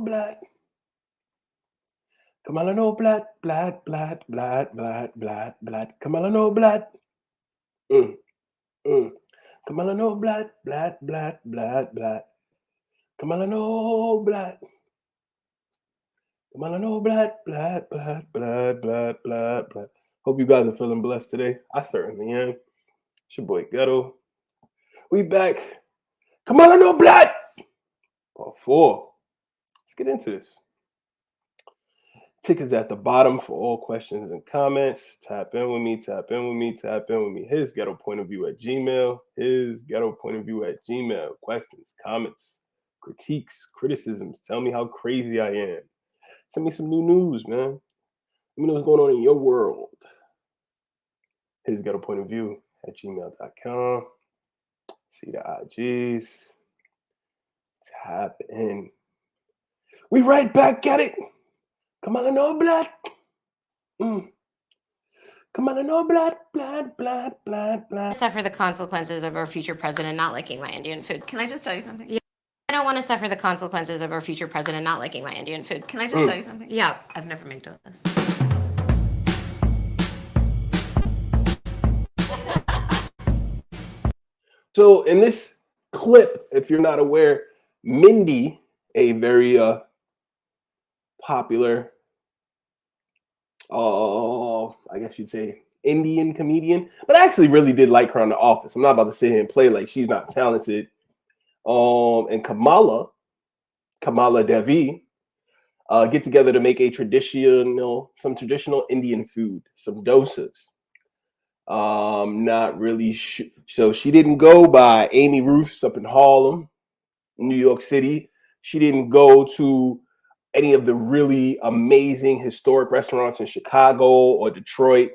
blood. Kamala no blood, blood, blood, blood, blood, blood, blood. Kamala no blood. Mm, mm. Kamala no blood, blood, blood, blood, blood. Kamala no blood. Kamala no blood, blood, blood, blood, blood, blood, blood. Hope you guys are feeling blessed today. I certainly am. It's your boy Ghetto. We back. Kamala no blood. Part 4. Let's get into this. Tickets at the bottom for all questions and comments. Tap in with me, tap in with me, tap in with me. His ghetto point of view at Gmail. His ghetto point of view at Gmail. Questions, comments, critiques, criticisms. Tell me how crazy I am. Send me some new news, man. Let me know what's going on in your world. His ghetto point of view at gmail.com. See the IGs. Tap in. We right back at it. Come on, no blood. Come on, no blood, blood, blood, blood, blood. Suffer the consequences of our future president not liking my Indian food. Can I just tell you something? Yeah. I don't want to suffer the consequences of our future president not liking my Indian food. Can I just tell you something? Yeah, I've never made toast. So in this clip, if you're not aware, Mindy, a very popular, I guess you'd say Indian comedian, but I actually really did like her on The Office. I'm not about to sit here and play like she's not talented. And Kamala Devi get together to make some traditional Indian food, some dosas. Not really sure. So she didn't go by Amy Roof's up in Harlem, New York City. She didn't go to any of the really amazing historic restaurants in Chicago or Detroit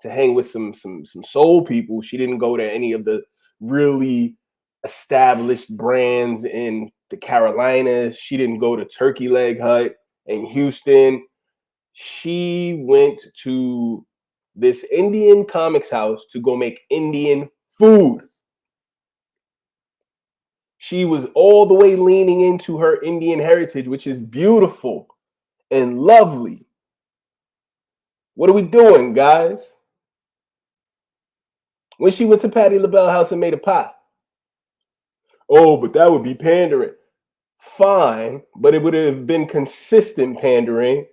to hang with some soul people. She didn't go to any of the really established brands in the Carolinas. She didn't go to Turkey Leg Hut in Houston. She went to this Indian comics house to go make Indian food. She was all the way leaning into her Indian heritage, which is beautiful and lovely. What are we doing, guys? When she went to Patti LaBelle house and made a pie. Oh, but that would be pandering. Fine, but it would have been consistent pandering,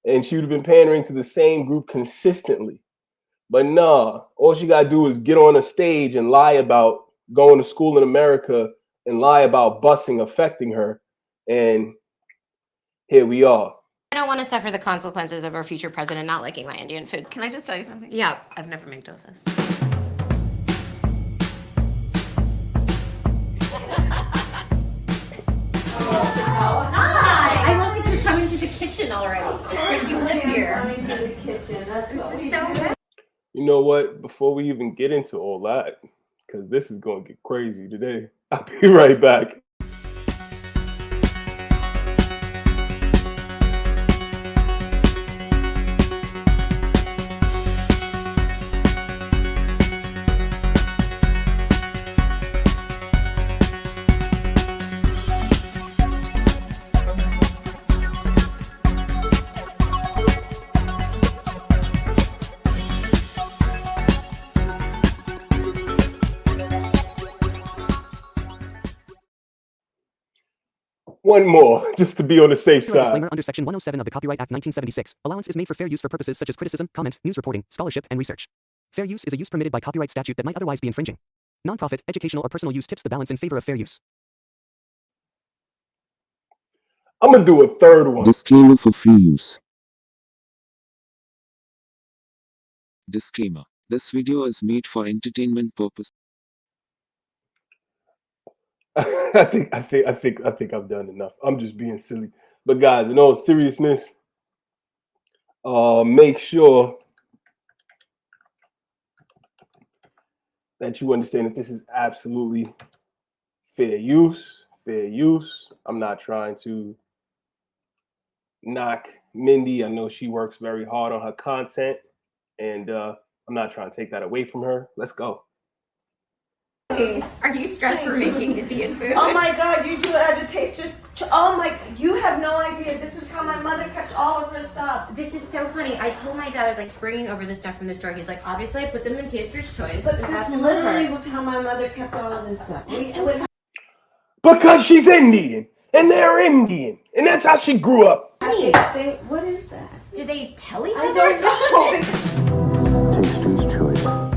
and she would have been pandering to the same group consistently. But nah, all she got to do is get on a stage and lie about going to school in America and lie about busing affecting her. And here we are. I don't want to suffer the consequences of our future president not liking my Indian food. Can I just tell you something? Yeah, I've never made dosas. Oh, hi! I love that you're coming to the kitchen already. Like you live here. Coming to the kitchen. That's so good. You know what? Before we even get into all that, because this is going to get crazy today, I'll be right back. One more, just to be on the safe side. Disclaimer under Section 107 of the Copyright Act 1976. Allowance is made for fair use for purposes such as criticism, comment, news reporting, scholarship, and research. Fair use is a use permitted by copyright statute that might otherwise be infringing. Nonprofit, educational, or personal use tips the balance in favor of fair use. I'm going to do a third one. Disclaimer for free use. Disclaimer. This video is made for entertainment purpose. I think I've done enough. I'm just being silly. But guys, in all seriousness, make sure that you understand that this is absolutely fair use. Fair use. I'm not trying to knock Mindy. I know she works very hard on her content, and I'm not trying to take that away from her. Let's go. Please. Are you stressed for making Indian food? Oh my God, you do it at a taster's. Oh my, you have no idea. This is how my mother kept all of her stuff. This is so funny. I told my dad, I was like bringing over the stuff from the store. He's like, obviously I put them in Taster's Choice. But and this brought them literally over. was how my mother kept all of this stuff. That's so funny. Because she's Indian, and they're Indian, and that's how she grew up. What is that? Do they tell each I other? don't know.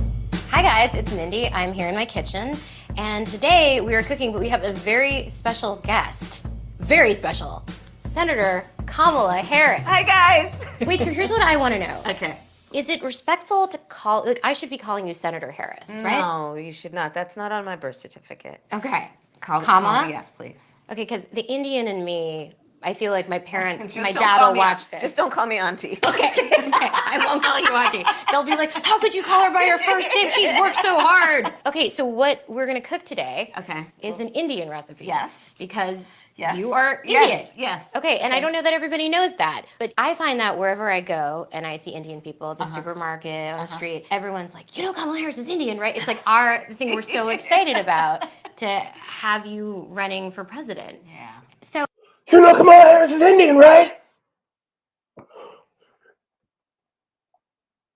Hi guys, it's Mindy. I'm here in my kitchen, and today we are cooking, but we have a very special guest. Very special. Senator Kamala Harris. Hi guys. Wait, so here's what I want to know. Okay. Is it respectful to call, like, I should be calling you Senator Harris, right? No, you should not. That's not on my birth certificate. Okay. Kamala? Kamala? Yes, please. Okay, because the Indian in me, I feel like my parents, Just my don't dad call will me watch a- this. Just don't call me auntie. Okay, I won't call you auntie. They'll be like, how could you call her by her first name? She's worked so hard. Okay, so what we're gonna cook today Okay. is an Indian recipe. Yes. Because Yes. you are Indian. Yes, yes. Okay, and I don't know that everybody knows that, but I find that wherever I go and I see Indian people at the supermarket, on the street, everyone's like, you know Kamala Harris is Indian, right? It's like our thing we're so excited about to have you running for president. Yeah. So You know Kamala Harris is Indian, right?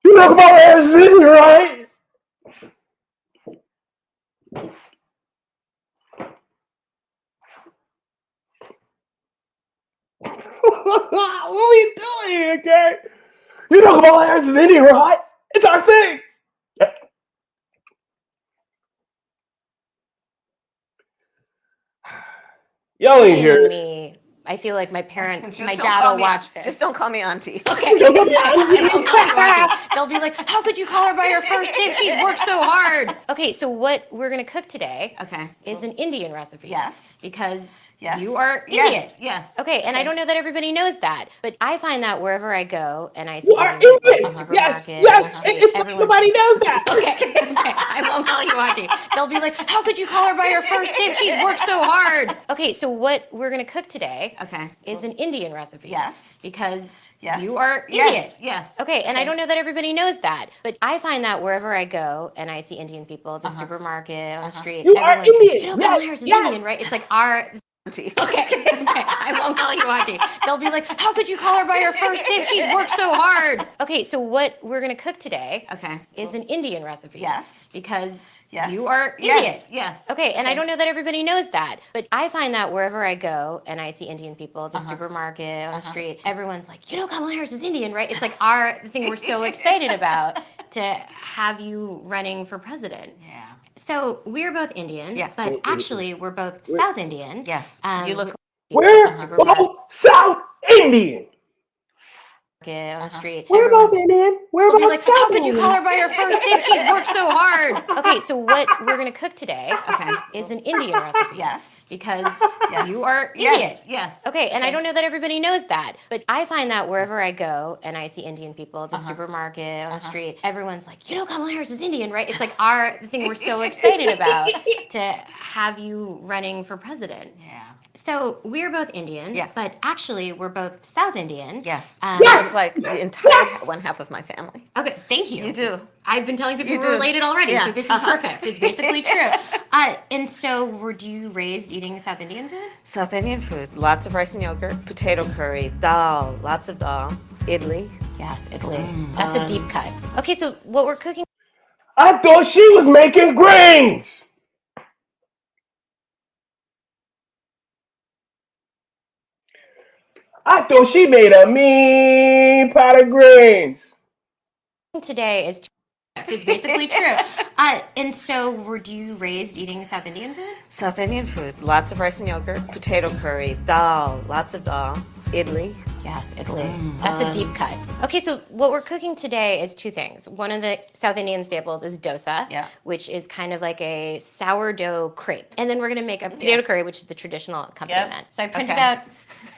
You know Kamala Harris is Indian, right? What are we doing here, okay? You know Kamala Harris is Indian, right? It's our thing. Y'all ain't Indian in here. me, I feel like my parents, Just my don't dad call will me- watch this. Just don't call me auntie. Okay, I won't call you auntie. They'll be like, how could you call her by her first name? She's worked so hard. Okay, so what we're gonna cook today Okay. is an Indian recipe. Yes. Because Yes. you are Indian. Yes, yes. Okay, and I don't know that everybody knows that, but I find that wherever I go and I see You are Indian people at the Indian. Yes, supermarket, yes. on the street, It's like everyone's nobody knows that. Okay, I won't call you auntie. They'll be like, how could you call her by her first name? She's worked so hard. Okay, so what we're gonna cook today Okay. is an Indian recipe. Yes. Because Yes. you are Indian. Yes, yes. Okay, and I don't know that everybody knows that, but I find that wherever I go and I see Indian people at the supermarket, on the street, You are everyone's like, Indian. you know Kamala Yes, Harris is yes. Indian, right? It's like our Auntie. Okay, I won't call you auntie. They'll be like, how could you call her by her first name? She's worked so hard. Okay, so what we're gonna cook today Okay. is an Indian recipe. Yes. Because Yes. you are Indian. Yes, yes. Okay, and I don't know that everybody knows that, but I find that wherever I go and I see Indian people at the supermarket, on the street, everyone's like, you know Kamala Harris is Indian, right? It's like our thing we're so excited about to have you running for president. Yeah. So we're both Indian, Yes. but actually we're both South Indian. Yes. Um, You look. We're both South Indian. on the street. We're both Everyone's Indian. We're They'll be both like, South how could you Indian. call her by her first name? She's worked so hard. Okay, so what we're gonna cook today Okay. is an Indian recipe. Yes. Because Yes. you are Indian. Yes, yes. Okay, and I don't know that everybody knows that, but I find that wherever I go and I see Indian people at the supermarket, on the street, everyone's like, you know Kamala Harris is Indian, right? It's like our thing we're so excited about to have you running for president. Yeah. So we're both Indian, Yes. but actually we're both South Indian. Yes. Yes. It's like the entire one half of my family. Okay, thank you. You do. I've been telling people You we're do. related already, Yeah. so this is perfect. It's basically true. And so, were you raised eating South Indian food? South Indian food. Lots of rice and yogurt, potato curry, dal, lots of dal, idli. Yes, Italy. That's a deep cut. Okay, so what we're cooking I thought she was making greens. I thought she made a mean pot of greens. today is it's basically true. And so, were you raised eating South Indian food? South Indian food. Lots of rice and yogurt, potato curry, dal, lots of dal, idli. Yes, Italy. That's a deep cut. Okay, so what we're cooking today is two things. One of the South Indian staples is dosa, Yeah. which is kind of like a sourdough crepe. And then we're gonna make a potato curry, which is the traditional accompaniment. So I printed Okay. out,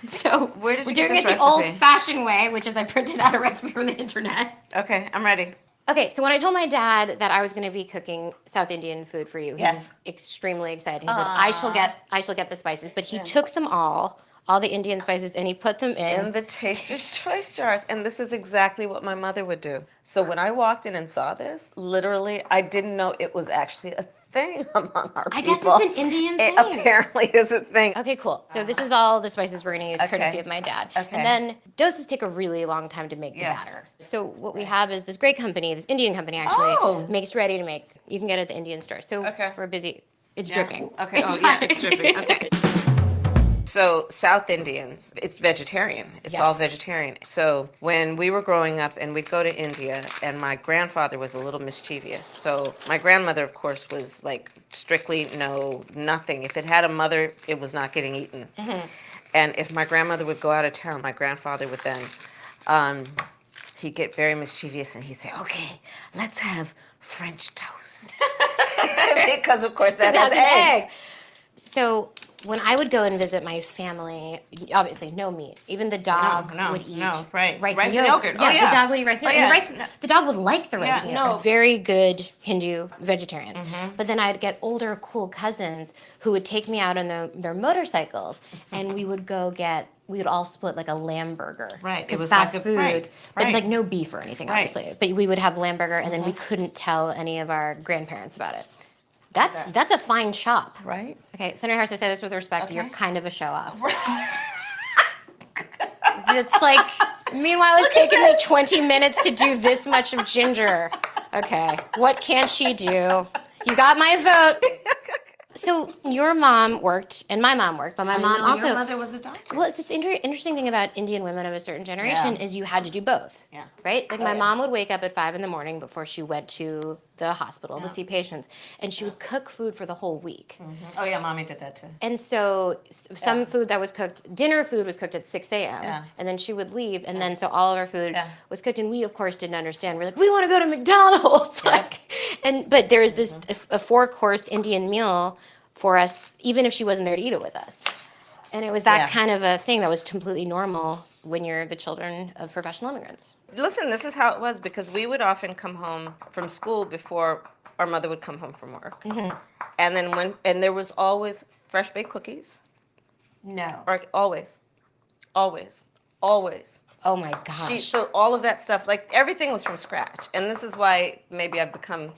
so Where did we're you get doing it this the recipe? old-fashioned way, which is I printed out a recipe from the internet. Okay, I'm ready. Okay, so when I told my dad that I was gonna be cooking South Indian food for you, he Yes. was extremely excited. He said, I shall get the spices. But he took them all the Indian spices, and he put them In the Taster's Choice jars. And this is exactly what my mother would do. So when I walked in and saw this, literally, I didn't know it was actually a thing among our I people. guess it's an Indian It thing. apparently is a thing. Okay, cool. So this is all the spices we're gonna use, courtesy Okay. of my dad. Okay. And then doses take a really long time to make the Yes. batter. So what we have is this great company, this Indian company actually, Oh. makes ready to make. You can get it at the Indian store. So Okay. we're busy. It's Yeah. dripping. Okay. It's Oh, yeah, fine. it's dripping. Okay. So South Indians, it's vegetarian. It's all Yes. vegetarian. So when we were growing up and we'd go to India, and my grandfather was a little mischievous. So my grandmother, of course, was like strictly no, nothing. If it had a mother, it was not getting eaten. And if my grandmother would go out of town, my grandfather would then, he'd get very mischievous and he'd say, "Okay, let's have French toast." Because of course that It has has an eggs. egg. So when I would go and visit my family, obviously no meat. Even the dog no, would eat no, right. rice, Rice and and yogurt. yogurt. Oh, Yeah, yeah. the dog would eat rice and Oh, yogurt. And yeah. rice, the dog would like the rice Yeah, and yogurt. no. Very good Hindu vegetarians. But then I'd get older, cool cousins who would take me out on their motorcycles, and we would all split like a lamb burger. Right, it Because was fast like a- food, right, but right. like no beef or anything, Right. obviously. But we would have lamb burger, and then we couldn't tell any of our grandparents about it. That's a fine shop. Right? Okay, Senator Harris, I say this with respect. Okay. You're kind of a show off. It's like, meanwhile, it's taken me 20 minutes to do this much of ginger. Okay, what can she do? You got my vote. So your mom worked, and my mom worked, but my mom also. Your mother was a doctor. Well, it's just interesting thing about Indian women of a certain generation Yeah. is you had to do both. Yeah. Right? Like my yeah. mom would wake up at 5 a.m. before she went to the hospital to see patients, and she would cook food for the whole week. Oh yeah, mommy did that too. And so some food that was cooked, dinner food was cooked at 6 a.m. Yeah. And then she would leave, and then so all of our food Yeah. was cooked, and we of course didn't understand. We're like, we want to go to McDonald's, but there was this a 4-course Indian meal for us, even if she wasn't there to eat it with us. And it was that Yeah. kind of a thing that was completely normal when you're the children of professional immigrants. Listen, this is how it was because we would often come home from school before our mother would come home from work. And then there was always fresh baked cookies. No. Or always. Always. Always. Oh my gosh. So all of that stuff, like everything was from scratch. And this is why maybe I've become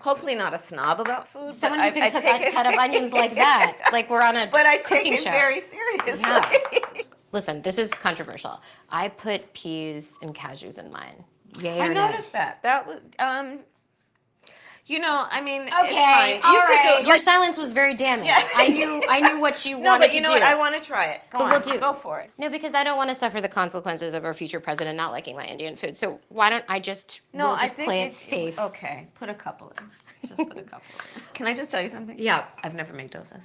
hopefully not a snob about food. Someone but who I can take cut up onions like that. Like we're on a But I take cooking it show. very seriously. Yeah. Listen, this is controversial. I put peas and cashews in mine. Yay I or nay? noticed that. That was, I mean, it's Okay, fine. all You could do right. it, Your like- silence was very damning. Yeah. I knew what you No, wanted but you to know do. what? I want to try it. Go But on. we'll do. Go for it. No, because I don't want to suffer the consequences of our future president not liking my Indian food. So why don't I just No, we'll I just think play it it's safe? Okay, put a couple in. Just put a couple in. Can I just tell you something? Yeah. I've never made dosas.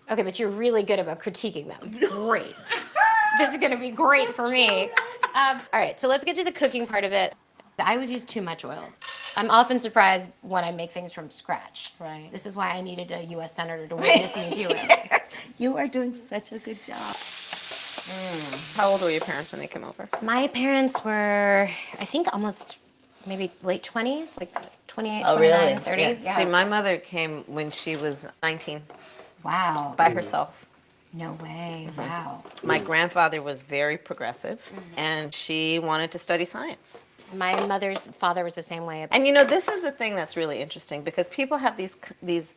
Okay, but you're really good about critiquing them. Great. This is going to be great for me. All right, so let's get to the cooking part of it. I always use too much oil. I'm often surprised when I make things from scratch. Right. This is why I needed a U.S. senator to witness me do it. You are doing such a good job. How old were your parents when they came over? My parents were, I think, almost maybe late 20s, like 28, Oh, 29, 30. Yeah. See, my mother came when she was 19 Wow. by herself. No way. Wow. My grandfather was very progressive, and she wanted to study science. My mother's father was the same way. And this is the thing that's really interesting because people have these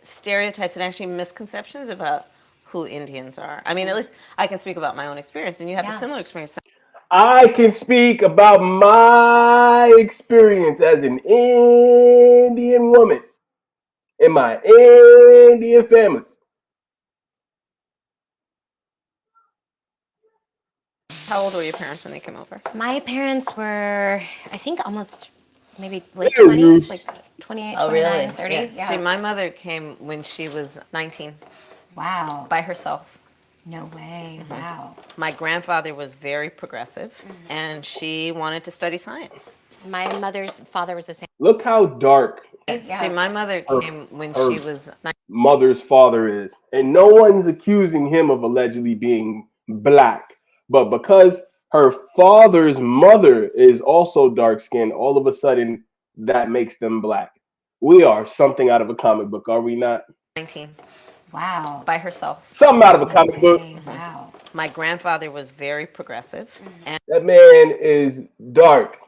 stereotypes and actually misconceptions about who Indians are. I mean, at least I can speak about my own experience, and you have a Yeah. similar experience. I can speak about my experience as an Indian woman in my Indian family. How old were your parents when they came over? My parents were, I think, almost maybe late They're 20s, used. like 28, 29, 30. Yeah. See, my mother came when she was 19 Wow. by herself. No way. Wow. My grandfather was very progressive, and she wanted to study science. My mother's father was the same. Look how dark See, my mother came when her- she was 19. mother's father is, and no one's accusing him of allegedly being black. But because her father's mother is also dark skinned, all of a sudden that makes them black. We are something out of a comic book, are we not? 19 Wow. by herself. Something out of a comic book. Wow. My grandfather was very progressive, and That man is dark,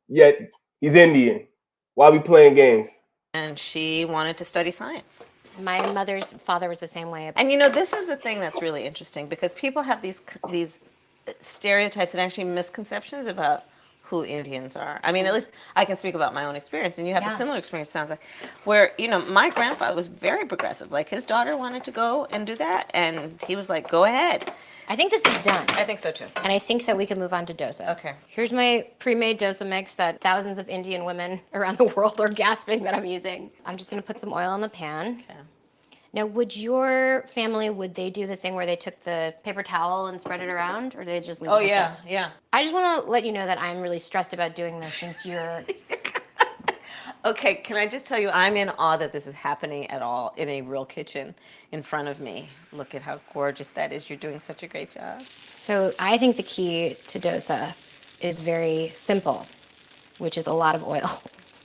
yet he's Indian. Why we playing games? and she wanted to study science. My mother's father was the same way. And this is the thing that's really interesting, because people have these stereotypes and actually misconceptions about who Indians are. I mean, at least I can speak about my own experience, and you have a similar experience, sounds like, where, my grandfather was very progressive. Like, his daughter wanted to go and do that, and he was like, go ahead. I think this is done. I think so too. And I think that we can move on to dosa. Okay. Here's my pre-made dosa mix that thousands of Indian women around the world are gasping that I'm using. I'm just gonna put some oil in the pan. Okay. Now, would your family, would they do the thing where they took the paper towel and spread it around, or do they just leave it like this? Yeah. I just want to let you know that I'm really stressed about doing this since you're... Okay, can I just tell you, I'm in awe that this is happening at all in a real kitchen in front of me. Look at how gorgeous that is. You're doing such a great job. So I think the key to dosa is very simple, which is a lot of oil.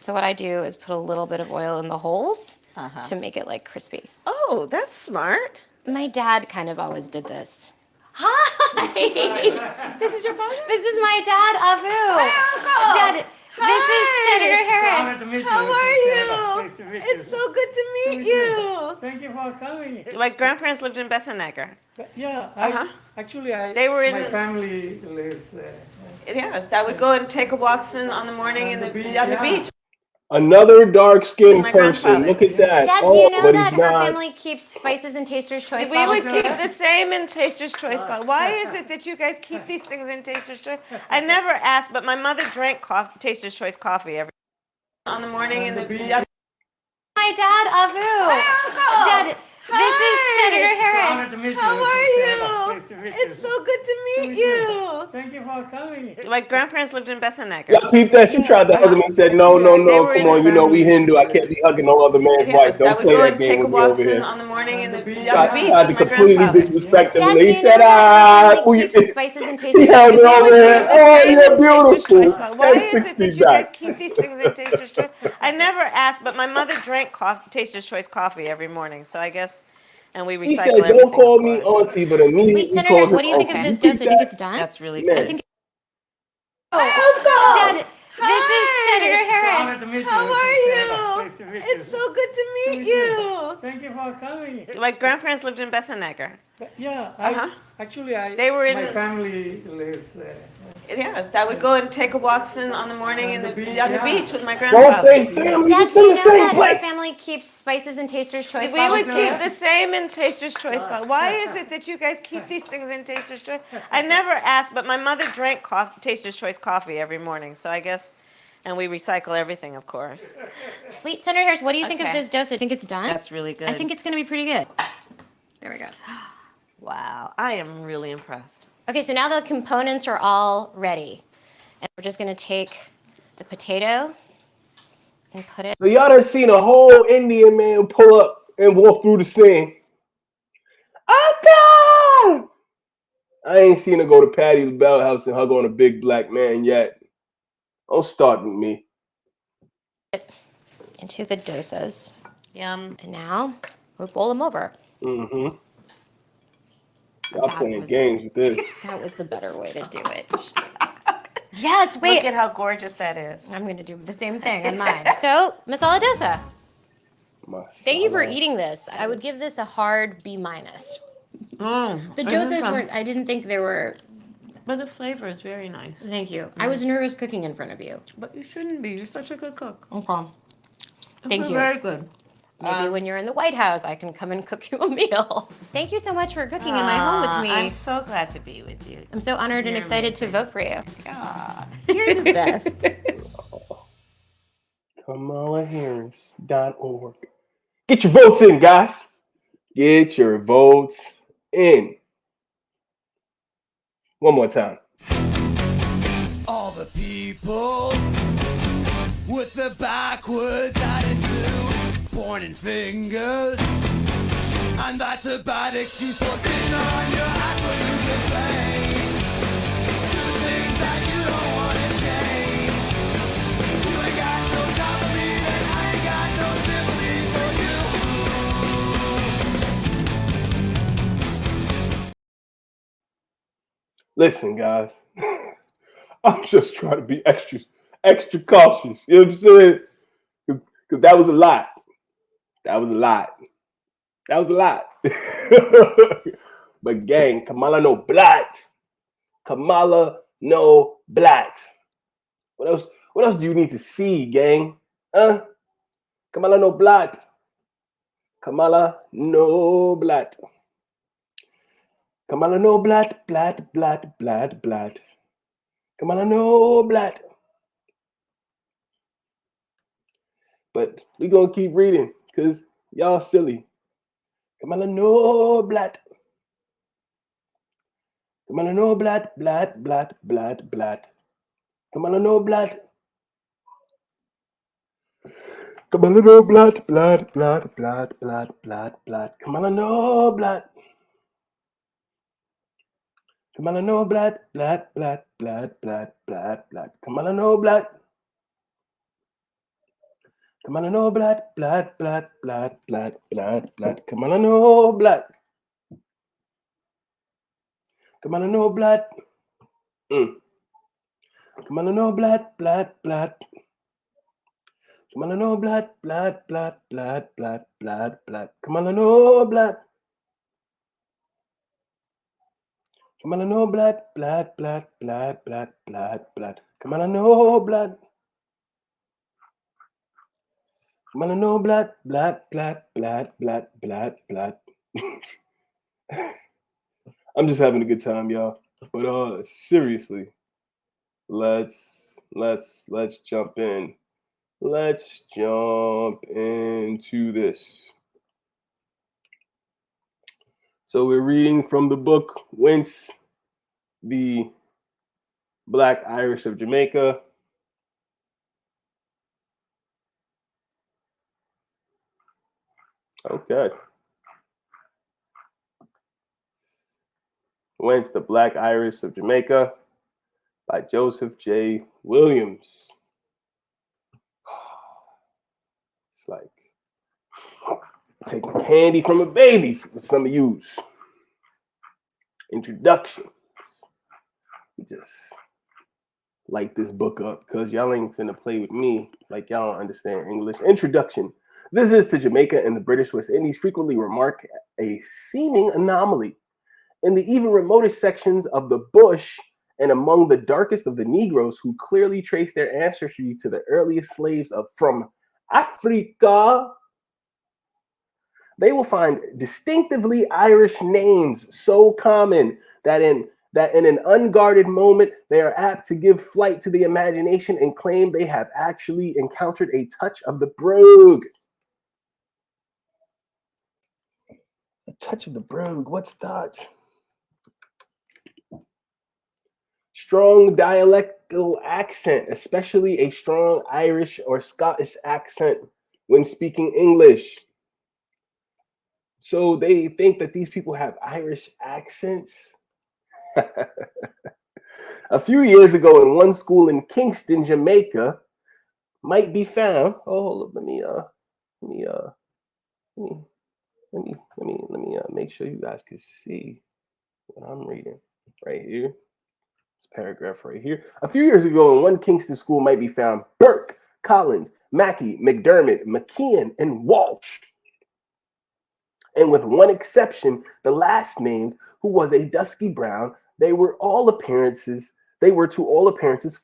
So what I do is put a little bit of oil in the holes to make it like crispy. Oh, that's smart. My dad kind of always did this. Hi! This is your father? This is my dad, Avu. Dad, this is Senator Harris. How are you? Nice to meet you. It's so good to meet you. Thank you for coming. My grandparents lived in Bessanagar. Yeah, actually, They were in- my family lives Yes, I would go and take a walks on the morning on the beach. Another dark-skinned My person. grandfather. Look at that. Dad, do you know but that he's her not. family keeps spices and Taster's Choice We bottles would too? keep the same in Taster's Choice bottle. Why is it that you guys keep these things in Taster's Choice? I never asked, but my mother drank Taster's Choice coffee every on the morning in the beach. My dad, Avu. Dad, this is Senator Harris. to meet you. How are you? Nice to meet It's you. so good to meet you. Thank you for coming. My grandparents lived in Bessanagar. Y'all peep that? She tried to hug him and said, no, They were come in on, you know we Hindu. I can't be hugging no other man's wife. Yes, I Don't would play go that and game take a with me walks over here. on the morning on the beach Tried with to my completely grandfather. disrespect him. Dad, And do he you said, know who that you her family keeps spices and He Taster's held Choice it bottles over too? there. Oh, Same you're in Taster's Choice beautiful. bottle. Why Stand is 6 it that feet you guys back. keep these things in Taster's Choice? I never asked, but my mother drank Taster's Choice coffee every morning, so I guess, and we recycle He said, everything, don't call of me course. auntie, but immediately Wait, he Senators, called him what do you think of uncle. this You dosa? peep Do you think that? it's done? That's really Man. good. I think. Dad, this is Senator Harris. to meet you. How are you? Nice to meet It's you. so good to meet you. Thank you for coming. My grandparents lived in Bessanagar. Yeah, actually, They were in- my family lives Yes, I would go and take a walks on the morning on the beach with my Both grandfather. they family Dad, just do in you the know same that her place. family keeps spices and Taster's Choice We bottles would too? keep the same in Taster's Choice bottle. Why is it that you guys keep these things in Taster's Choice? I never asked, but my mother drank Taster's Choice coffee every morning, so I guess, and we recycle everything, of course. Wait, Senator Harris, what do you think of Okay. this dosa? Do you think it's done? That's really good. I think it's going to be pretty good. There we go. Wow, I am really impressed. Okay, so now the components are all ready. And we're just going to take the potato and put it. So y'all done seen a whole Indian man pull up and walk through the scene. Uncle! I ain't seen her go to Patty LaBelle house and hug on a big black man yet. Don't start with me. Into the dosas. Yum. And now we'll fold them over. Mm-hmm. Y'all That playing was- games with this. That was the better way to do it. Yes, Look wait. at how gorgeous that is. I'm going to do the same thing on mine. So, masala dosa. Thank you for eating this. I would give this a hard B-. The dosas weren't, I didn't think they were, But the flavor is very nice. thank you. I was nervous cooking in front of you. But you shouldn't be. You're such a good cook. Okay. Thank you. Very good. Maybe when you're in the White House, I can come and cook you a meal. Thank you so much for cooking in my home with me. I'm so glad to be with you. I'm so honored and excited to vote for you. You're the best. KamalaHarris.org. Get your votes in, guys. Get your votes in. One more time. All the people with the backwards attitude, pointing fingers, and that's a bad excuse for sitting on your ass when you complain. It's two things that you don't want to change. You ain't got no time for me, and I ain't got no sympathy for you. Listen, guys. I'm just trying to be extra cautious. You know what I'm saying? Because that was a lot. That was a lot. That was a lot. But gang, Kamala no black. Kamala no black. What else? What else do you need to see, gang? Kamala no black. Kamala no black. Kamala no black, black, black, black, black. Kamala no black. But we gonna keep reading because y'all silly. Kamala no black. Kamala no black, black, black, black, black. Kamala no black. Kamala no black, black, black, black, black, black, black. Kamala no black. Kamala no black, black, black, black, black, black, black. Kamala no black. Kamala no black, black, black, black, black, black, black. Kamala no black. Kamala no black. Kamala no black, black, black. Kamala no black, black, black, black, black, black, black. Kamala no black. Kamala no black, black, black, black, black, black, black. Kamala no black. Kamala no black, black, black, black, black, black, black. I'm just having a good time, y'all. But seriously, let's jump in. Let's jump into this. So we're reading from the book Whence the Black Irish of Jamaica. Okay. Whence the Black Irish of Jamaica by Joseph J. Williams. It's like taking candy from a baby for some of yous. Introduction. Just light this book up because y'all ain't finna play with me like y'all don't understand English. Introduction. Visitors to Jamaica and the British West Indies frequently remark a seeming anomaly. In the even remotest sections of the bush and among the darkest of the Negroes who clearly trace their ancestry to the earliest slaves from Africa, they will find distinctively Irish names so common that in an unguarded moment, they are apt to give flight to the imagination and claim they have actually encountered a touch of the brogue. A touch of the brogue, what's that? Strong dialectal accent, especially a strong Irish or Scottish accent when speaking English. So they think that these people have Irish accents. A few years ago, in one school in Kingston, Jamaica, might be found. Oh, hold up, let me make sure you guys can see what I'm reading right here. This paragraph right here. A few years ago, in one Kingston school, might be found Burke, Collins, Mackey, McDermott, McKeon, and Walsh. And with one exception, the last named, who was a dusky brown, they were to all appearances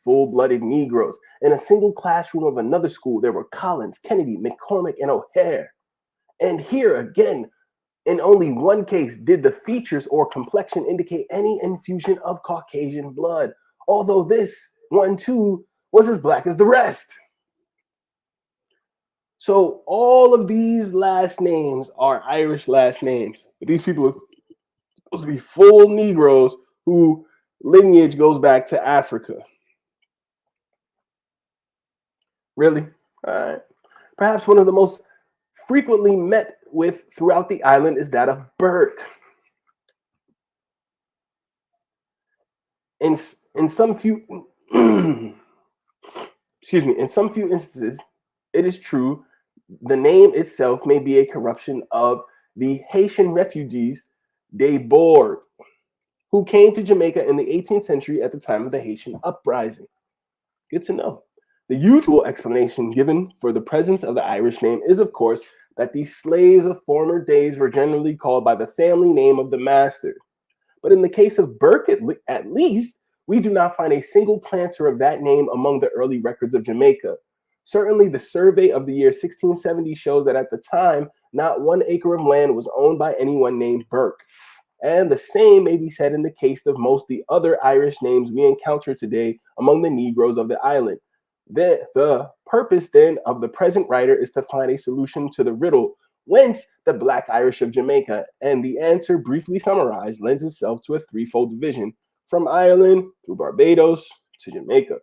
full-blooded Negroes. In a single classroom of another school, there were Collins, Kennedy, McCormick, and O'Hare. And here again, in only one case did the features or complexion indicate any infusion of Caucasian blood, although this one too was as black as the rest. So all of these last names are Irish last names. But these people are supposed to be full Negroes whose lineage goes back to Africa. Really? All right. Perhaps one of the most frequently met with throughout the island is that of Burke. In some few instances, it is true the name itself may be a corruption of the Haitian refugees des Boers, who came to Jamaica in the 18th century at the time of the Haitian uprising. Good to know. The usual explanation given for the presence of the Irish name is, of course, that these slaves of former days were generally called by the family name of the master. But in the case of Burke, at least, we do not find a single planter of that name among the early records of Jamaica. Certainly, the survey of the year 1670 shows that at the time, not 1 acre of land was owned by anyone named Burke. And the same may be said in the case of most of the other Irish names we encounter today among the Negroes of the island. The purpose then of the present writer is to find a solution to the riddle, whence the Black Irish of Jamaica, and the answer, briefly summarized, lends itself to a threefold division from Ireland through Barbados to Jamaica.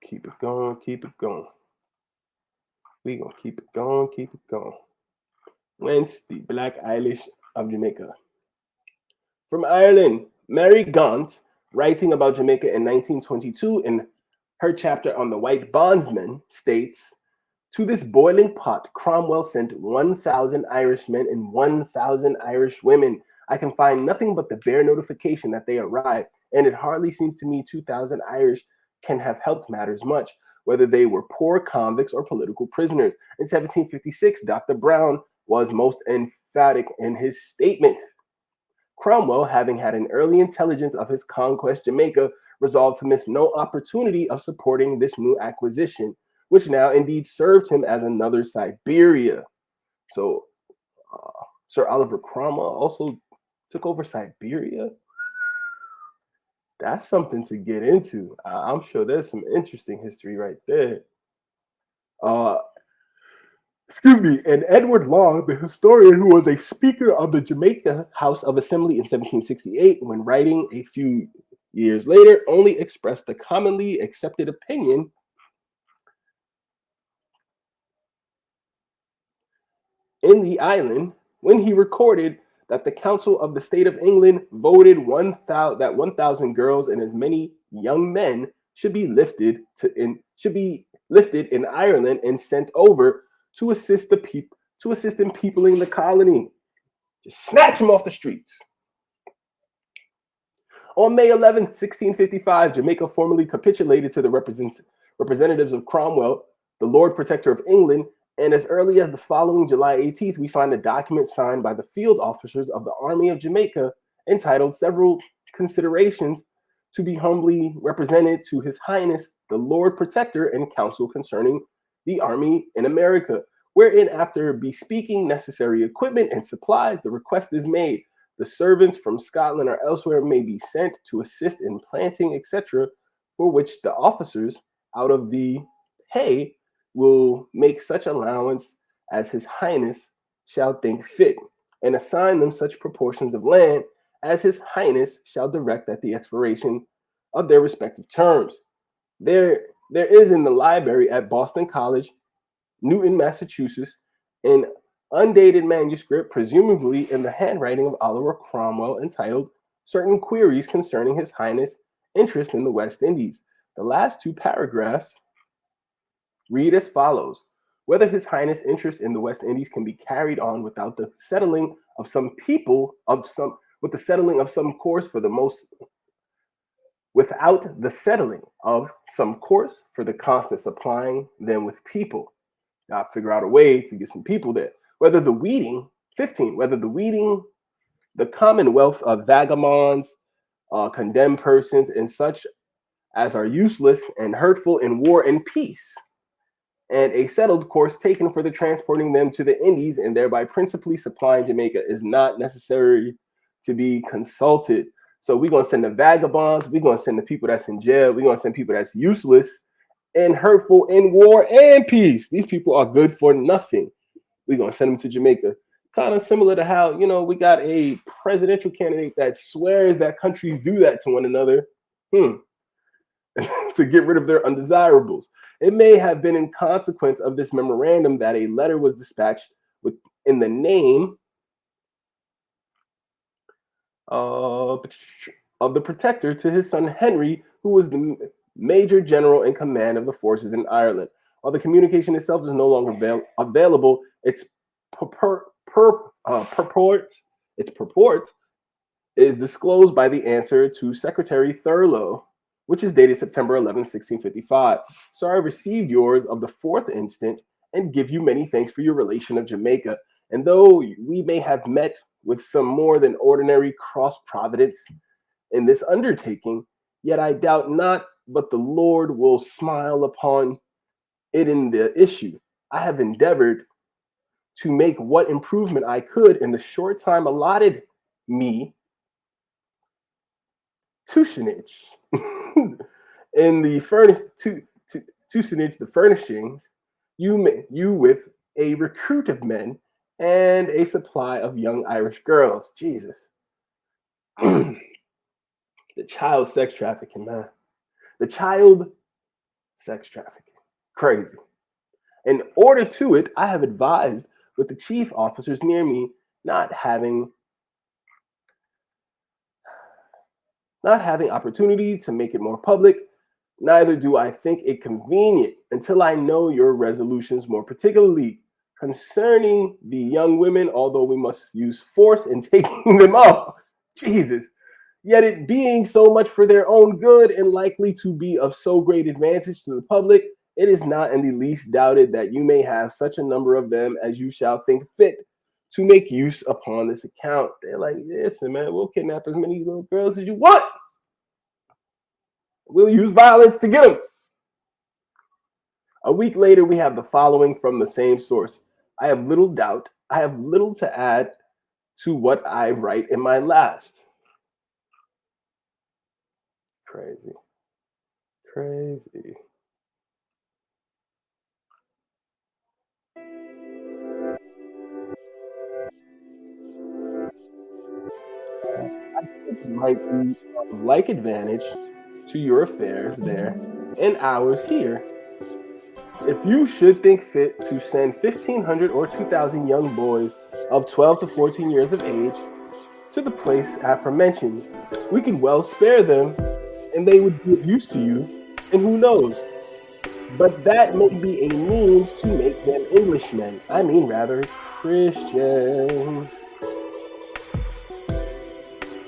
Keep it going, keep it going. We gonna keep it going, keep it going. Whence the Black Irish of Jamaica. From Ireland, Mary Gaunt, writing about Jamaica in 1922 in her chapter on the white bondsman, states, "To this boiling pot, Cromwell sent 1,000 Irishmen and 1,000 Irish women. I can find nothing but the bare notification that they arrived, and it hardly seems to me 2,000 Irish can have helped matters much, whether they were poor convicts or political prisoners." In 1756, Dr. Brown was most emphatic in his statement. Cromwell, having had an early intelligence of his conquest Jamaica, resolved to miss no opportunity of supporting this new acquisition, which now indeed served him as another Siberia. So Sir Oliver Cromwell also took over Siberia. That's something to get into. I'm sure there's some interesting history right there. Excuse me, and Edward Long, the historian who was a speaker of the Jamaica House of Assembly in 1768, when writing a few years later, only expressed the commonly accepted opinion in the island when he recorded that the Council of the State of England voted that 1,000 girls and as many young men should be lifted in Ireland and sent over to assist in peopling the colony. Just snatch them off the streets. On May 11, 1655, Jamaica formally capitulated to the representatives of Cromwell, the Lord Protector of England, and as early as the following July 18th, we find a document signed by the field officers of the Army of Jamaica entitled "Several Considerations to be humbly represented to His Highness the Lord Protector and Council concerning the Army in America," wherein, after bespeaking necessary equipment and supplies, the request is made the servants from Scotland or elsewhere may be sent to assist in planting, etc., for which the officers, out of the pay, will make such allowance as His Highness shall think fit, and assign them such proportions of land as His Highness shall direct at the expiration of their respective terms. There is in the library at Boston College, Newton, Massachusetts, an undated manuscript, presumably in the handwriting of Oliver Cromwell, entitled "Certain Queries Concerning His Highness' Interest in the West Indies." The last two paragraphs read as follows: "Whether His Highness' interest in the West Indies can be carried on without the settling of some course for the constant supplying them with people." Now figure out a way to get some people there. Whether the weeding, the commonwealth of vagabonds, condemned persons, and such as are useless and hurtful in war and peace, and a settled course taken for the transporting them to the Indies and thereby principally supplying Jamaica is not necessary to be consulted. So we're going to send the vagabonds, we're going to send the people that's in jail, we're going to send people that's useless and hurtful in war and peace. These people are good for nothing. We're going to send them to Jamaica. Kind of similar to how, we got a presidential candidate that swears that countries do that to one another. To get rid of their undesirables. It may have been in consequence of this memorandum that a letter was dispatched in the name of the protector to his son Henry, who was the major general in command of the forces in Ireland. While the communication itself is no longer available, its purport is disclosed by the answer to Secretary Thurlow, which is dated September 11, 1655. So I received yours of the 4th instant and give you many thanks for your relation of Jamaica. And though we may have met with some more than ordinary cross-providence in this undertaking, yet I doubt not but the Lord will smile upon it in the issue. I have endeavored to make what improvement I could in the short time allotted me tuitionage in the tuitionage, the furnishings, you with a recruit of men and a supply of young Irish girls. Jesus. The child sex trafficking, man. The child sex trafficking. Crazy. In order to it, I have advised with the chief officers near me not having opportunity to make it more public, neither do I think it convenient until I know your resolutions more particularly concerning the young women, although we must use force in taking them up. Jesus. Yet it being so much for their own good and likely to be of so great advantage to the public, it is not in the least doubted that you may have such a number of them as you shall think fit to make use upon this account. They're like, listen, man, we'll kidnap as many little girls as you want. We'll use violence to get them. A week later, we have the following from the same source. I have little to add to what I write in my last. Crazy. I think it might be of like advantage to your affairs there and ours here, if you should think fit to send 1,500 or 2,000 young boys of 12 to 14 years of age to the place aforementioned. We could well spare them, and they would be of use to you, and who knows? But that may be a means to make them Englishmen. I mean, rather, Christians.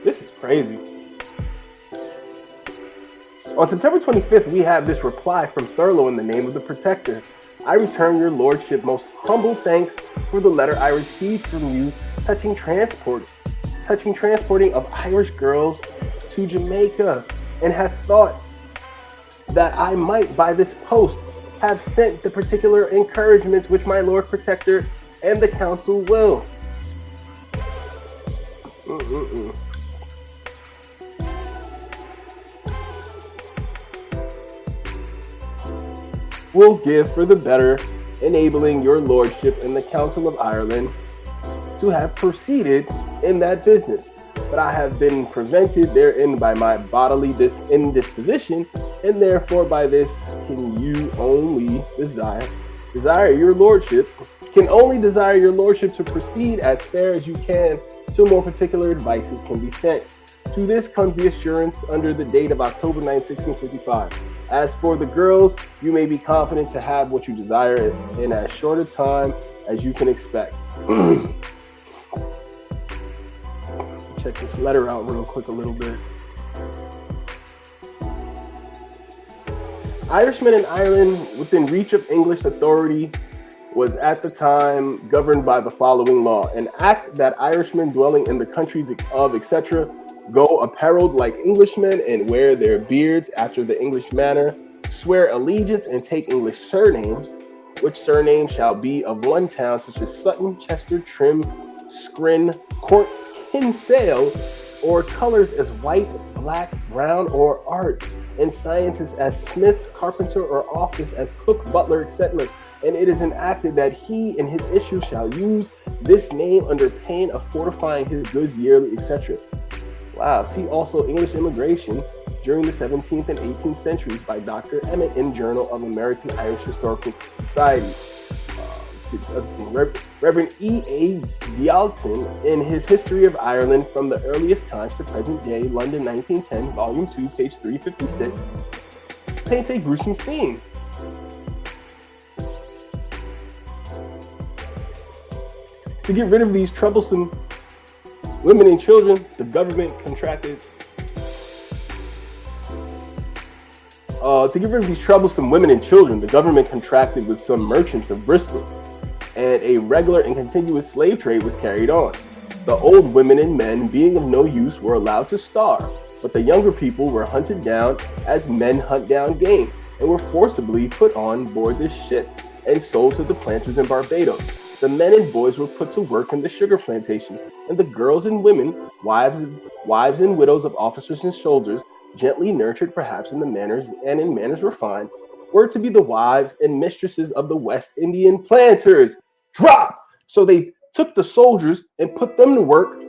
This is crazy. On September 25th, we have this reply from Thurlow in the name of the Protector. I return your lordship most humble thanks for the letter I received from you touching transporting of Irish girls to Jamaica, and have thought that I might by this post have sent the particular encouragements which my Lord Protector and the council will. Will give for the better, enabling your lordship and the Council of Ireland to have proceeded in that business. But I have been prevented therein by my bodily indisposition, and therefore by this can you only desire your lordship to proceed as fair as you can till more particular advices can be sent. To this comes the assurance under the date of October 9, 1655. As for the girls, you may be confident to have what you desire in as short a time as you can expect. Check this letter out real quick a little bit. Irishmen in Ireland within reach of English authority was at the time governed by the following law. An act that Irishmen dwelling in the countries of etc. go apparelled like Englishmen and wear their beards after the English manner, swear allegiance and take English surnames, which surnames shall be of one town such as Sutton, Chester, Trim, Skrin, Cork, Kinsale, or colors as white, black, brown, or art, and sciences as smiths, carpenter, or office as cook, butler, etc. And it is enacted that he in his issue shall use this name under pain of fortifying his goods yearly, etc. Wow. See also English immigration during the 17th and 18th centuries by Dr. Emmett in Journal of American Irish Historical Society. Reverend E.A. Vialton in his History of Ireland from the earliest times to present day, London 1910, volume 2, page 356, paints a gruesome scene. To get rid of these troublesome women and children, the government contracted. The government contracted with some merchants of Bristol, and a regular and continuous slave trade was carried on. The old women and men, being of no use, were allowed to starve, but the younger people were hunted down as men hunt down game, and were forcibly put on board this ship and sold to the planters in Barbados. The men and boys were put to work in the sugar plantation, and the girls and women, wives and widows of officers and soldiers, gently nurtured perhaps in manners refined, were to be the wives and mistresses of the West Indian planters. Drop! So they took the soldiers and put them to work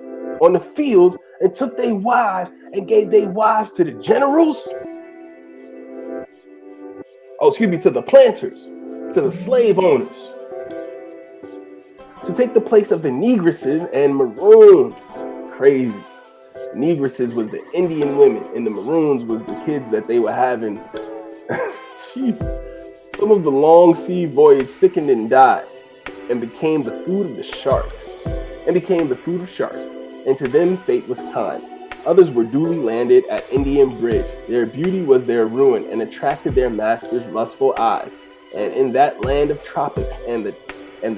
on the fields and took their wives and gave their wives to the generals. To the planters, to the slave owners, to take the place of the negresses and maroons. Crazy. Negresses was the Indian women, and the maroons was the kids that they were having. Jeez. Some of the long sea voyage sickened and died, and became the food of sharks. And to them fate was kind. Others were duly landed at Indian Bridge. Their beauty was their ruin, and attracted their masters' lustful eyes. And in that land of tropics and the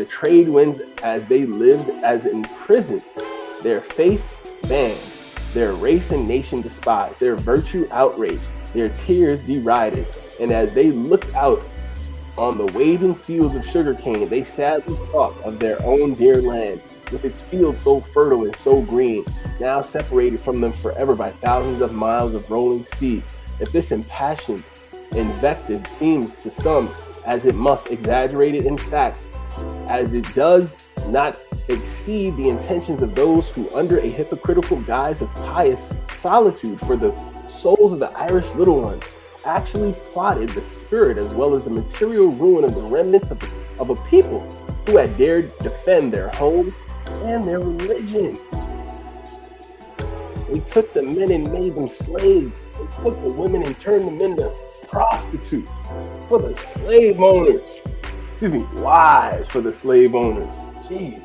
trade winds, as they lived as in prison, their faith banned, their race and nation despised, their virtue outraged, their tears derided. And as they looked out on the waving fields of sugarcane, they sadly thought of their own dear land, with its fields so fertile and so green, now separated from them forever by thousands of miles of rolling sea. If this impassioned invective seems to some, as it must, exaggerated in fact, as it does not exceed the intentions of those who, under a hypocritical guise of pious solitude for the souls of the Irish little ones, actually plotted the spirit as well as the material ruin of the remnants of a people who had dared defend their home and their religion. They took the men and made them slaves. They took the women and turned them into prostitutes for the slave owners. Wives for the slave owners. Jeez.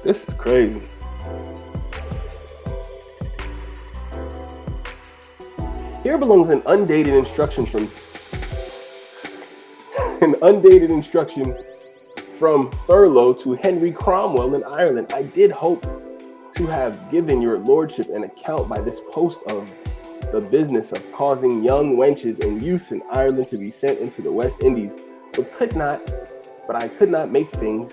This is crazy. Here belongs an undated instruction from Thurlow to Henry Cromwell in Ireland. I did hope to have given your lordship an account by this post of the business of causing young wenches and youths in Ireland to be sent into the West Indies, but I could not make things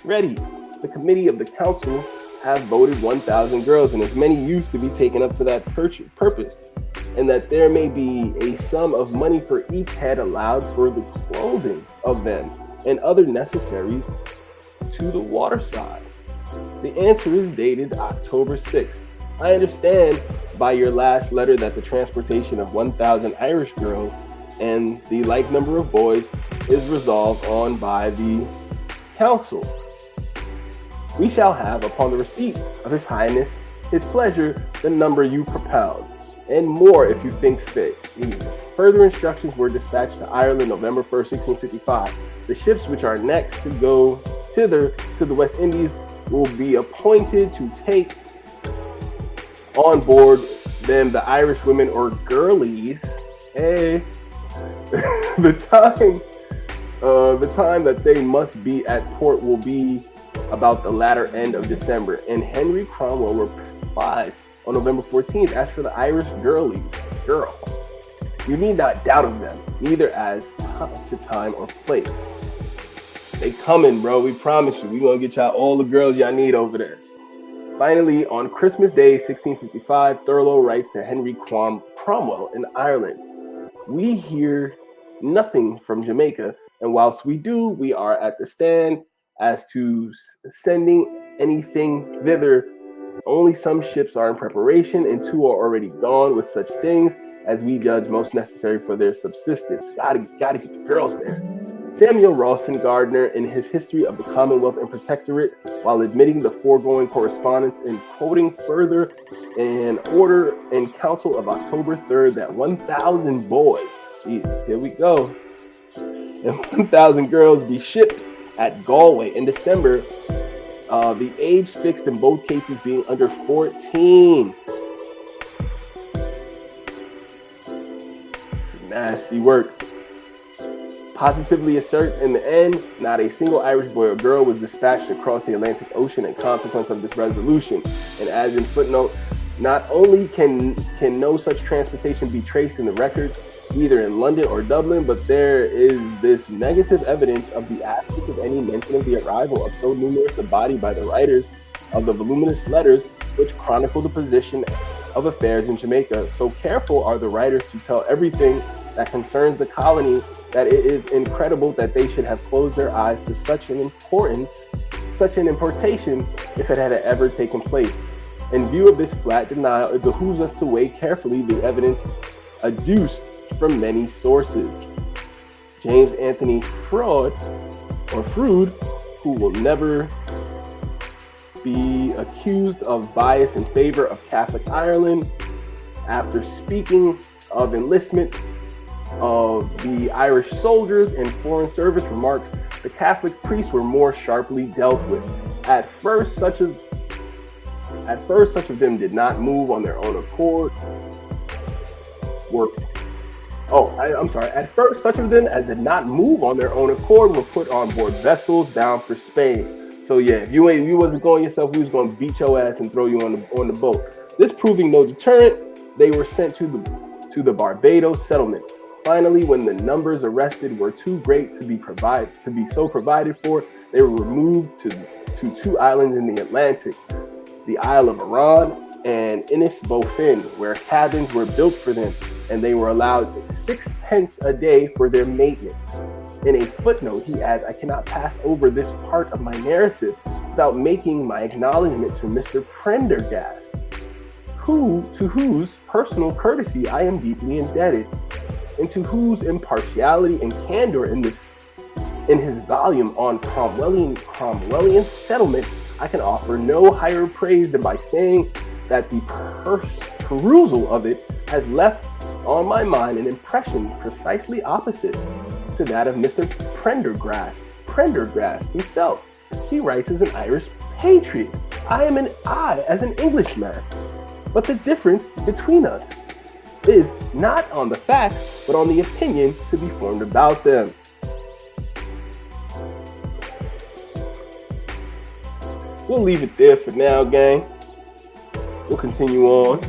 ready. The committee of the council have voted 1,000 girls and as many youths to be taken up for that purpose, and that there may be a sum of money for each head allowed for the clothing of them and other necessaries to the waterside. The answer is dated October 6th. I understand by your last letter that the transportation of 1,000 Irish girls and the like number of boys is resolved on by the council. We shall have, upon the receipt of His Highness, his pleasure, the number you propound, and more if you think fit. Further instructions were dispatched to Ireland November 1st, 1655. The ships which are next to go thither to the West Indies will be appointed to take on board them the Irish women or girlies. The time that they must be at port will be about the latter end of December. And Henry Cromwell replies on November 14th, as for the Irish girls, you need not doubt of them, neither as to time or place. They coming, bro. We promise you. We gonna get y'all all the girls y'all need over there. Finally, on Christmas Day, 1655, Thurlow writes to Henry Cromwell in Ireland. We hear nothing from Jamaica, and whilst we do, we are at the stand as to sending anything thither. Only some ships are in preparation, and 2 are already gone with such things as we judge most necessary for their subsistence. Gotta get the girls there. Samuel Rawson Gardner, in his History of the Commonwealth and Protectorate, while admitting the foregoing correspondence and quoting further an order in council of October 3rd that 1,000 boys, Jesus, here we go, and and 1,000 girls be shipped at Galway in December. The age fixed in both cases being under 14. It's nasty work. Positively asserts in the end, not a single Irish boy or girl was dispatched across the Atlantic Ocean in consequence of this resolution. And as in footnote, not only can no such transportation be traced in the records, either in London or Dublin, but there is this negative evidence of the absence of any mention of the arrival of so numerous a body by the writers of the voluminous letters which chronicle the position of affairs in Jamaica. So careful are the writers to tell everything that concerns the colony that it is incredible that they should have closed their eyes to such an importation if it had ever taken place. In view of this flat denial, it behooves us to weigh carefully the evidence adduced from many sources. James Anthony Froude, who will never be accused of bias in favor of Catholic Ireland, after speaking of enlistment of the Irish soldiers in foreign service, remarks the Catholic priests were more sharply dealt with. At first, such of them did not move on their own accord. At first, such of them as did not move on their own accord were put on board vessels bound for Spain. So yeah, if you wasn't going yourself, we was going to beat your ass and throw you on the boat. This proving no deterrent, they were sent to the Barbados settlement. Finally, when the numbers arrested were too great to be so provided for, they were removed to two islands in the Atlantic, the Isle of Arran and Innis-Bofin, where cabins were built for them, and they were allowed 6 pence a day for their maintenance. In a footnote, he adds, I cannot pass over this part of my narrative without making my acknowledgement to Mr. Prendergast, to whose personal courtesy I am deeply indebted, and to whose impartiality and candor in his volume on Cromwellian settlement, I can offer no higher praise than by saying that the perusal of it has left on my mind an impression precisely opposite to that of Mr. Prendergast himself. He writes as an Irish patriot. I as an Englishman. But the difference between us is not on the facts, but on the opinion to be formed about them. We'll leave it there for now, gang. We'll continue on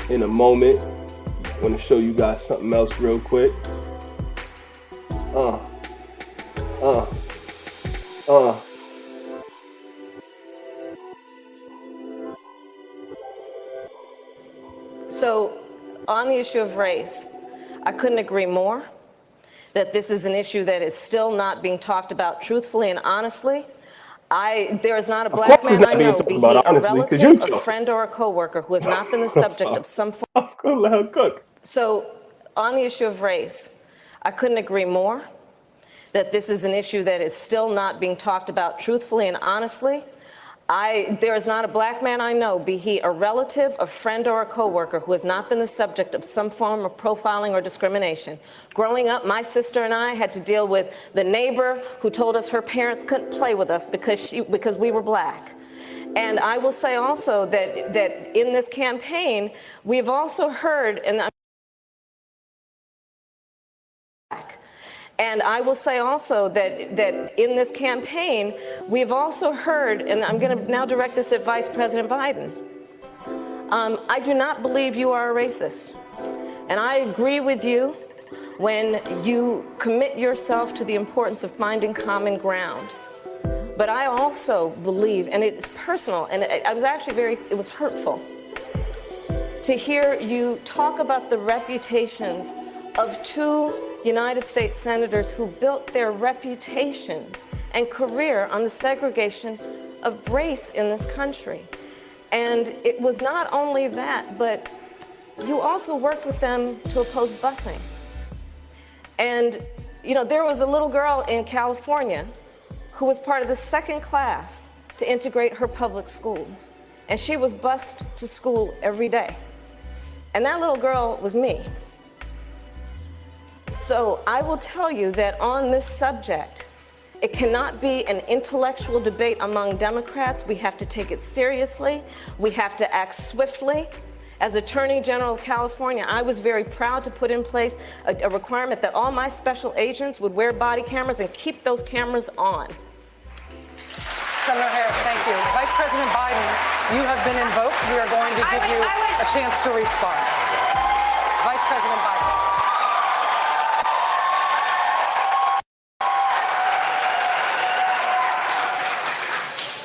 in a moment. I want to show you guys something else real quick. So, on the issue of race, I couldn't agree more that this is an issue that is still not being talked about truthfully and honestly. There is not a black man I know, be he a relative, a friend, or a coworker, who has not been the subject of some form. So, on the issue of race, I couldn't agree more that this is an issue that is still not being talked about truthfully and honestly. There is not a black man I know, be he a relative, a friend, or a coworker, who has not been the subject of some form of profiling or discrimination. Growing up, my sister and I had to deal with the neighbor who told us her parents couldn't play with us because we were black. And I will say also that in this campaign, we've also heard, And I will say also that in this campaign, we've also heard, and I'm going to now direct this at Vice President Biden, I do not believe you are a racist. And I agree with you when you commit yourself to the importance of finding common ground. But I also believe, and it's personal, and I was actually it was hurtful to hear you talk about the reputations of two United States senators who built their reputations and career on the segregation of race in this country. And it was not only that, but you also worked with them to oppose busing. And, there was a little girl in California who was part of the second class to integrate her public schools. And she was bused to school every day. And that little girl was me. So I will tell you that on this subject, it cannot be an intellectual debate among Democrats. We have to take it seriously. We have to act swiftly. As Attorney General of California, I was very proud to put in place a requirement that all my special agents would wear body cameras and keep those cameras on. Senator Harris, thank you. Vice President Biden, you have been invoked. We are going to give you a chance to respond. Vice President Biden.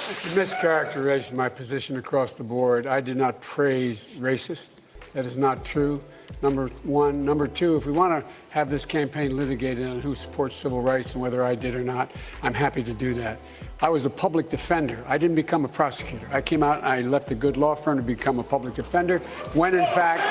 It's a mischaracterization of my position across the board. I did not praise racist. That is not true. Number one. Number two, if we want to have this campaign litigated on who supports civil rights and whether I did or not, I'm happy to do that. I was a public defender. I didn't become a prosecutor. I came out and I left a good law firm to become a public defender when in fact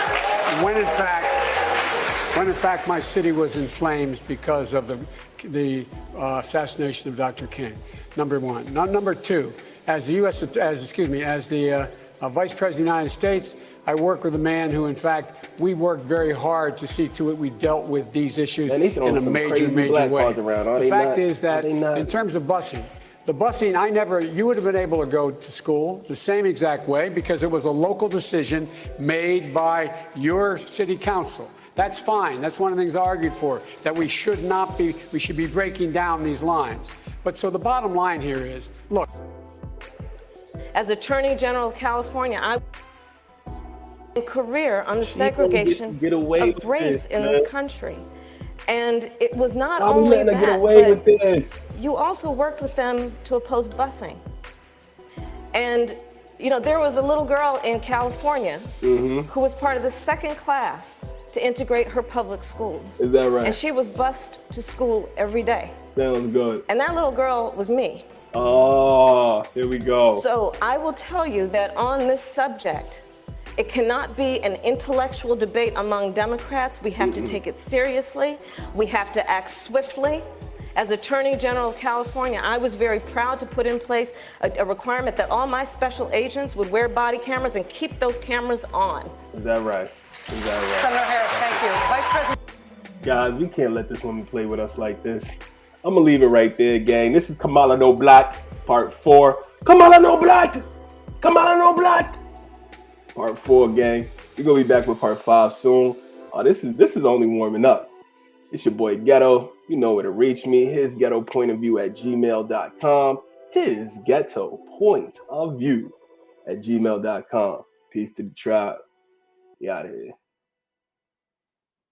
my city was in flames because of the assassination of Dr. King. Number one. Number two, as the Vice President of the United States, I work with a man who, in fact, we worked very hard to see to it we dealt with these issues in a major way. The fact is that in terms of busing, the busing, you would have been able to go to school the same exact way because it was a local decision made by your city council. That's fine. That's one of the things I argued for, that we should be breaking down these lines. But so the bottom line here is, look. As Attorney General of California, I career on the segregation of race in this country. And it was not only that, but you also worked with them to oppose busing. And, you know, there was a little girl in California who was part of the second class to integrate her public schools. Is that right? And she was bused to school every day. Sounds good. And that little girl was me. Oh, here we go. So I will tell you that on this subject, it cannot be an intellectual debate among Democrats. We have to take it seriously. We have to act swiftly. As Attorney General of California, I was very proud to put in place a requirement that all my special agents would wear body cameras and keep those cameras on. Is that right? Is that right? Senator Harris, thank you. Vice President. Guys, we can't let this woman play with us like this. I'm gonna leave it right there, gang. This is Kamala No Black, part 4. Kamala No Black! Kamala No Black! Part 4, gang. We're gonna be back with part 5 soon. This is only warming up. It's your boy Ghetto. You know where to reach me. His ghetto point of view at gmail.com. His ghetto point of view at gmail.com. Peace to the tribe. We out of here.